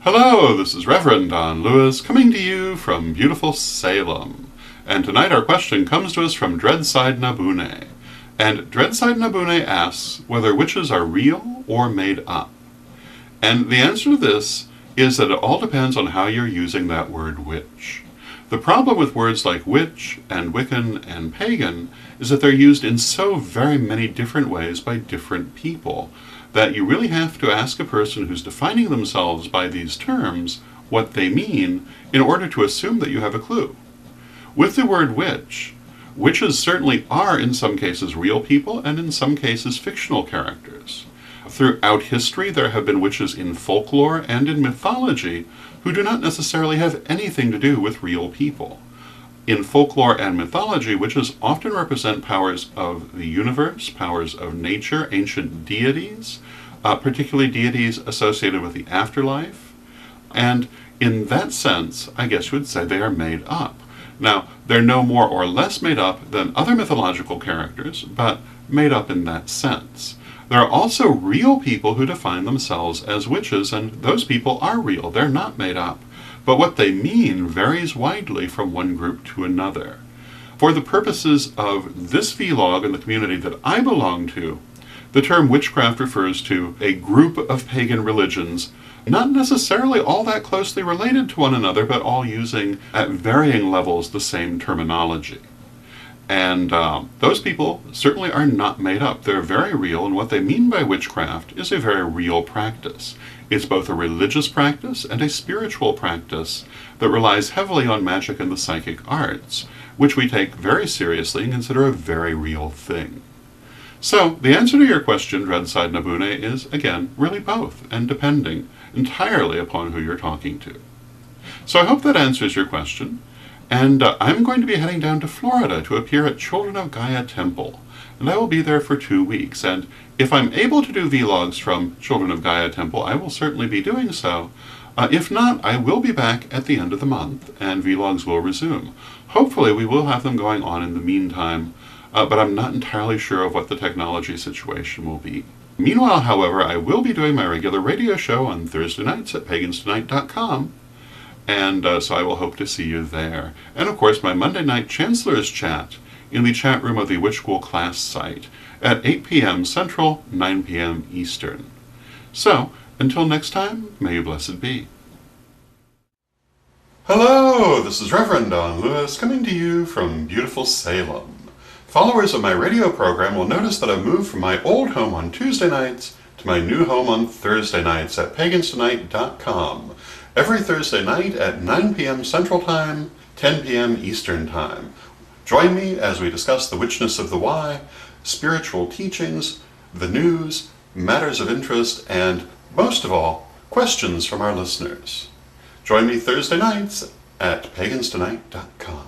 Hello, this is Reverend Don Lewis coming to you from beautiful Salem. And tonight our question comes to us from Dreadside Nabune. And Dreadside Nabune asks whether witches are real or made up. And the answer to this is that it all depends on how you're using that word witch. The problem with words like witch and Wiccan and pagan is that they're used in so very many different ways by different people that you really have to ask a person who's defining themselves by these terms what they mean in order to assume that you have a clue. With the word witch, witches certainly are in some cases real people and in some cases fictional characters. Throughout history there have been witches in folklore and in mythology who do not necessarily have anything to do with real people. In folklore and mythology, witches often represent powers of the universe, powers of nature, ancient deities, particularly deities associated with the afterlife. And in that sense, I guess you would say they are made up. Now, they're no more or less made up than other mythological characters, but made up in that sense. There are also real people who define themselves as witches, and those people are real. They're not made up. But what they mean varies widely from one group to another. For the purposes of this vlog and the community that I belong to, the term witchcraft refers to a group of pagan religions, not necessarily all that closely related to one another, but all using at varying levels the same terminology. And those people certainly are not made up. They're very real, and what they mean by witchcraft is a very real practice. It's both a religious practice and a spiritual practice that relies heavily on magic and the psychic arts, which we take very seriously and consider a very real thing. So, the answer to your question, Dreadside Nabune, is, again, really both, and depending entirely upon who you're talking to. So I hope that answers your question. And I'm going to be heading down to Florida to appear at Children of Gaia Temple. And I will be there for 2 weeks. And if I'm able to do vlogs from Children of Gaia Temple, I will certainly be doing so. If not, I will be back at the end of the month, and vlogs will resume. Hopefully we will have them going on in the meantime, but I'm not entirely sure of what the technology situation will be. Meanwhile, however, I will be doing my regular radio show on Thursday nights at paganstonight.com. And so I will hope to see you there. And of course my Monday night Chancellor's Chat in the chat room of the Witch School class site at 8 p.m. Central, 9 p.m. Eastern. So, until next time, may you blessed be. Hello, this is Reverend Don Lewis coming to you from beautiful Salem. Followers of my radio program will notice that I've moved from my old home on Tuesday nights to my new home on Thursday nights at paganstonight.com. Every Thursday night at 9 p.m. Central Time, 10 p.m. Eastern Time. Join me as we discuss the witchness of the why, spiritual teachings, the news, matters of interest, and, most of all, questions from our listeners. Join me Thursday nights at paganstonight.com.